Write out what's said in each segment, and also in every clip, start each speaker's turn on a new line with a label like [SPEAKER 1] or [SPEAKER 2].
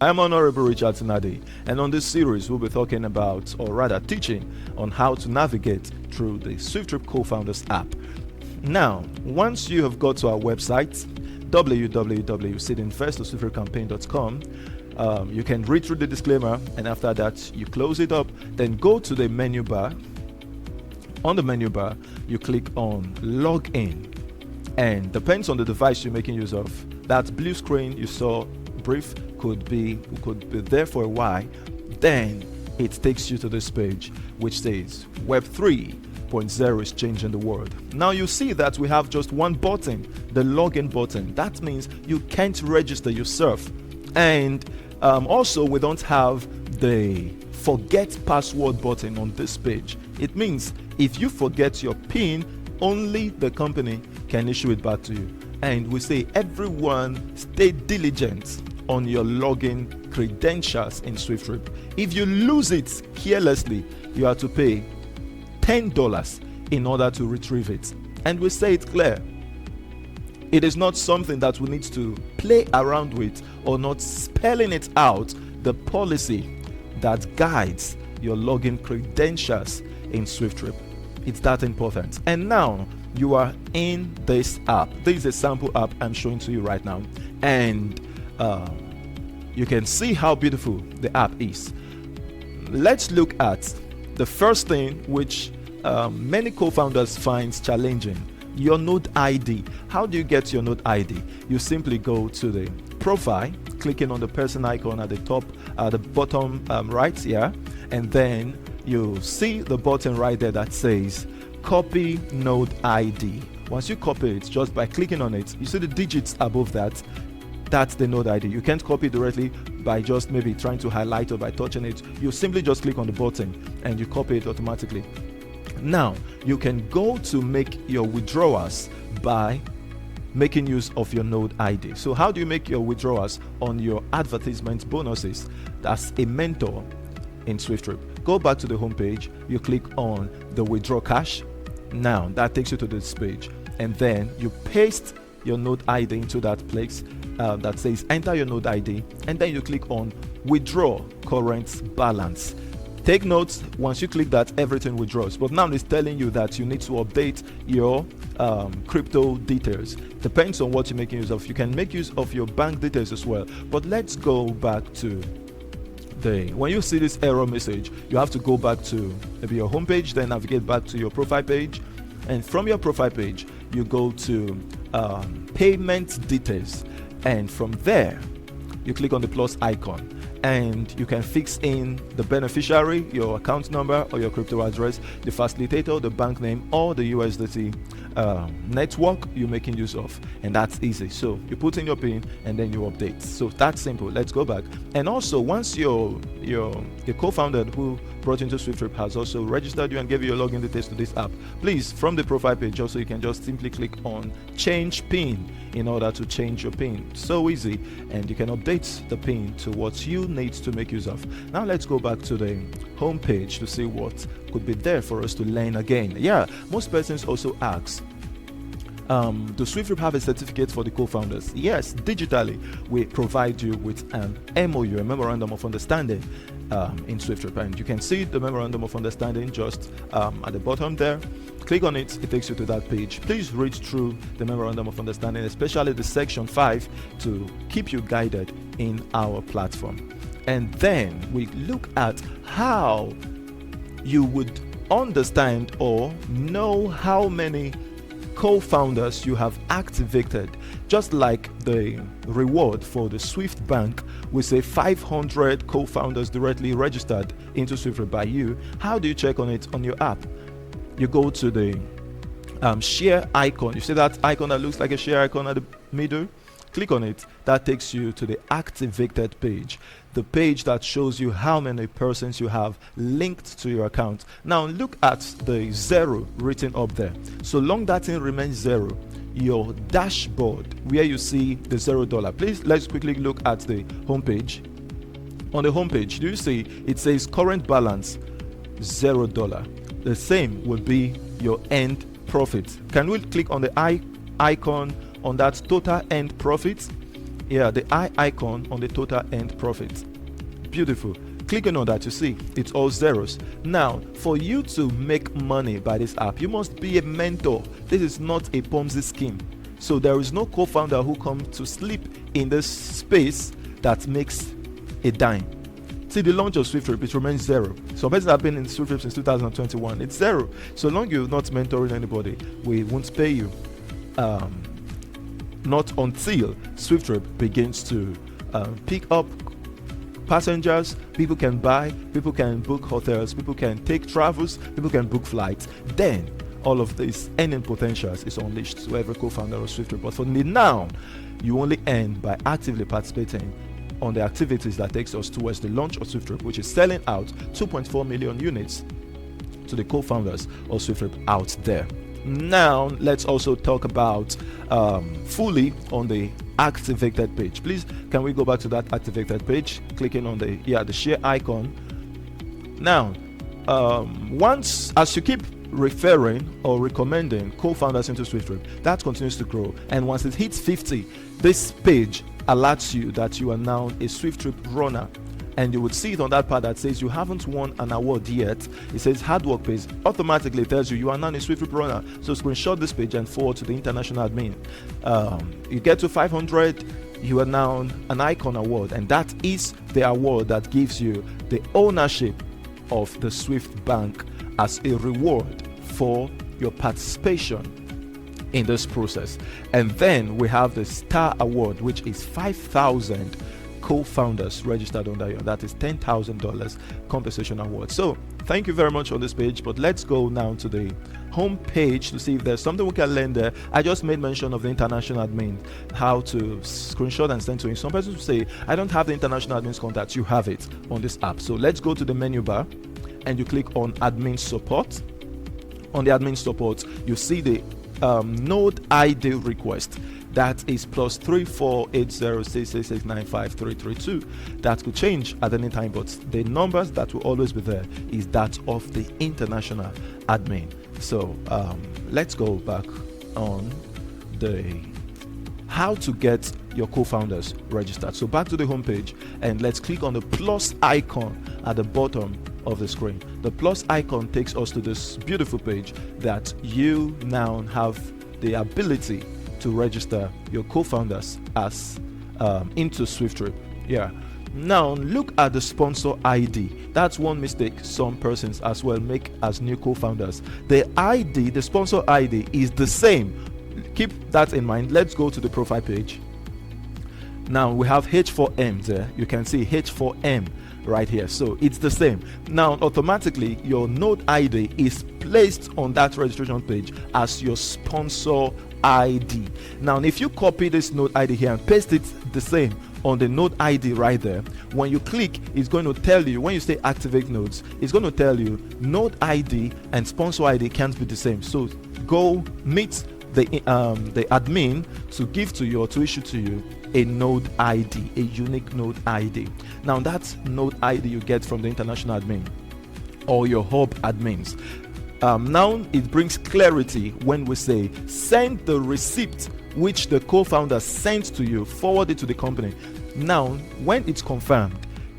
[SPEAKER 1] I'm Honorable Richard Tinade, and on this series we'll be talking about, or rather teaching, on how to navigate through the SWIFTtrip Co-Founders app. Now, once you have got to our website, www.seedinvestorswifttripcampaign.com, you can read through the disclaimer, and after that you close it up, then go to the menu bar. On the menu bar, you click on Login, and depends on the device you're making use of. That blue screen you saw brief could be there for a while. Then it takes you to this page which says Web 3.0 is changing the world. Now you see that we have just one button, the login button. That means you can't register yourself, and also we don't have the forget password button on this page. It means if you forget your PIN, only the company can issue it back to you. And we say everyone stay diligent on your login credentials in SWIFTtrip. If you lose it carelessly, you have to pay $10 in order to retrieve it. And we say it clear, it is not something that we need to play around with or not spelling it out, the policy that guides your login credentials in SWIFTtrip. It's that important. And now you are in this app. This is a sample app I'm showing to you right now, and you can see how beautiful the app is. Let's look at the first thing which many co-founders find challenging: your node ID. How do you get your node ID? You simply go to the profile, clicking on the person icon at the top, the bottom right, and then you see the button right there that says copy node ID. Once you copy it, just by clicking on it, you see the digits above that. That's the node ID. You can't copy directly by just maybe trying to highlight or by touching it. You simply just click on the button and you copy it automatically. Now you can go to make your withdrawals by making use of your node ID. So how do you make your withdrawals on your advertisement bonuses? That's a mentor in SWIFTtrip. Go back to the home page, you click on the withdraw cash. Now that takes you to this page, and then you paste your node ID into that place that says enter your node ID, and then you click on withdraw current balance. Take notes, once you click that, everything withdraws, but now it's telling you that you need to update your crypto details. Depends on what you're making use of. You can make use of your bank details as well, but let's go back to when you see this error message, you have to go back to maybe your home page, then navigate back to your profile page, and from your profile page you go to payment details, and from there you click on the plus icon, and you can fix in the beneficiary, your account number or your crypto address, the facilitator, the bank name, or the USDT network you're making use of, and that's easy. So you put in your PIN and then you update. So that's simple. Let's go back. And also, once your co-founder who brought into SWIFTtrip has also registered you and gave you your login details to this app, please, from the profile page also, you can just simply click on change PIN in order to change your PIN. So easy, and you can update the PIN to what you need to make use of. Now let's go back to the home page to see what could be there for us to learn again. Most persons also ask, do SWIFTtrip have a certificate for the co-founders? Yes, digitally we provide you with an MOU, a memorandum of understanding in SWIFTtrip, and you can see the memorandum of understanding just at the bottom there. Click on it, it takes you to that page. Please read through the memorandum of understanding, especially the section 5, to keep you guided in our platform. And then we look at how you would understand or know how many co-founders you have activated. Just like the reward for the Swift Bank, we say 500 co-founders directly registered into SWIFTtrip by you. How do you check on it on your app? You go to the share icon. You see that icon that looks like a share icon at the middle? Click on it. That takes you to the activated page, the page that shows you how many persons you have linked to your account. Now look at the 0 written up there. So long that thing remains 0, your dashboard where you see the $0. Please, let's quickly look at the home page. On the home page, do you see it says current balance $0? The same will be your end profit. Can we click on the icon on that total end profit? Yeah, the eye icon on the total end profit. Beautiful. Clicking on that, you see it's all zeros. Now, for you to make money by this app, you must be a mentor. This is not a Ponzi scheme. So there is no co-founder who comes to sleep in this space that makes a dime. See, the launch of SWIFTtrip, it remains zero. Some persons have been in SWIFTtrip since 2021. It's zero. So long you're not mentoring anybody, we won't pay you. Not until SWIFTtrip begins to pick up passengers, people can buy, people can book hotels, people can take travels, people can book flights. Then all of this earning potentials is unleashed to every co-founder of SWIFTtrip. But for now, you only earn by actively participating on the activities that takes us towards the launch of SWIFTtrip, which is selling out 2.4 million units to the co-founders of SWIFTtrip out there. Now let's also talk about fully on the activated page. Please, can we go back to that activated page, clicking on the share icon. Now once, as you keep referring or recommending co-founders into SWIFTtrip, that continues to grow, and once it hits 50, this page alerts you that you are now a SWIFTtrip runner, and you would see it on that part that says you haven't won an award yet. It says hard work pays. Automatically tells you are now a SWIFTtrip runner. So screenshot this page and forward to the international admin. You get to 500, you are now an icon award, and that is the award that gives you the ownership of the Swift Bank as a reward for your participation in this process. And then we have the Star Award, which is 5,000 co-founders registered under you. That is $10,000 compensation award. So thank you very much on this page, but let's go now to the home page to see if there's something we can learn there. I just made mention of the international admin, how to screenshot and send to him. Some persons will say, I don't have the international admin's contact. You have it on this app. So let's go to the menu bar and you click on admin support. On the admin support, you see the node ID request. That is +3480666953332. That could change at any time, but the numbers that will always be there is that of the international admin. So let's go back on the how to get your co-founders registered. So back to the home page, and let's click on the plus icon at the bottom of the screen. The plus icon takes us to this beautiful page that you now have the ability to register your co-founders as into SWIFTtrip. Yeah. Now look at the sponsor ID. That's one mistake some persons as well make as new co-founders. The ID, the sponsor ID, is the same. Keep that in mind. Let's go to the profile page. Now we have H4M there. You can see H4M right here. So it's the same. Now automatically your node ID is placed on that registration page as your sponsor ID. Now if you copy this node ID here and paste it the same on the node ID right there, when you click, it's going to tell you, when you say activate nodes, it's going to tell you node ID and sponsor ID can't be the same. So go meet the admin to give to you or to issue to you a node ID, a unique node ID. Now that node ID you get from the international admin or your hub admins. Now it brings clarity when we say send the receipt which the co-founder sent to you, forward it to the company. Now when it's confirmed,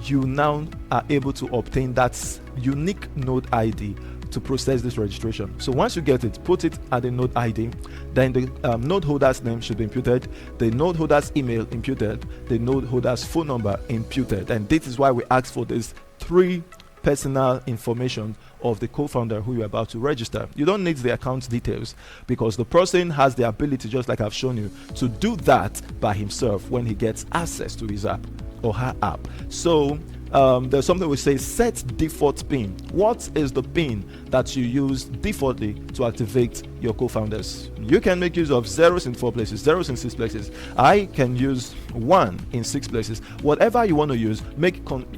[SPEAKER 1] you now are able to obtain that unique node ID to process this registration. So once you get it, put it at the node ID, then the node holder's name should be imputed, the node holder's email imputed, the node holder's phone number imputed. And this is why we ask for this 3 personal information of the co-founder who you're about to register. You don't need the account details because the person has the ability, just like I've shown you, to do that by himself when he gets access to his app or her app. So there's something we say set default pin. What is the pin that you use defaultly to activate your co-founders? You can make use of zeros in 4 places, zeros in 6 places. I can use 1 in 6 places. Whatever you want to use,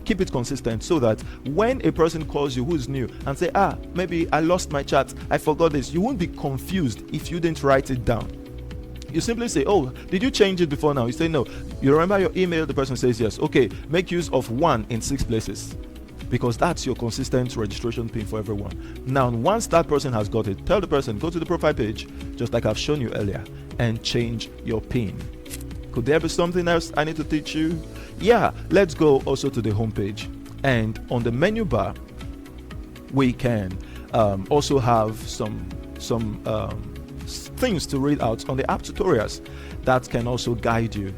[SPEAKER 1] keep it consistent so that when a person calls you who's new and say, maybe I lost my chat, I forgot this, you won't be confused if you didn't write it down. You simply say, did you change it before now? You say no. You remember your email, the person says yes. Okay, make use of 1 in 6 places because that's your consistent registration pin for everyone. Now once that person has got it, tell the person, go to the profile page just like I've shown you earlier and change your pin. Could there be something else I need to teach you? Yeah, let's go also to the homepage. And on the menu bar, we can also have some things to read out on the app tutorials that can also guide you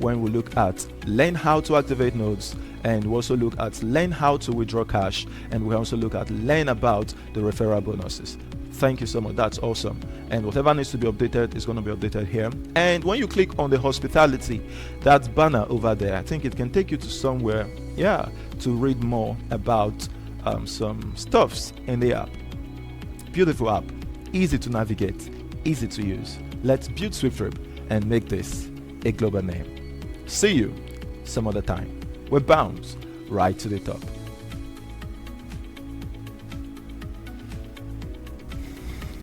[SPEAKER 1] when we look at learn how to activate nodes, and we also look at learn how to withdraw cash, and we also look at learn about the referral bonuses. Thank you so much. That's awesome. And whatever needs to be updated is going to be updated here. And when you click on the hospitality, that banner over there, I think it can take you to somewhere, yeah, to read more about some stuffs in the app. Beautiful app, easy to navigate, easy to use. Let's build SWIFTtrip and make this a global name. See you some other time. We bounce right to the top.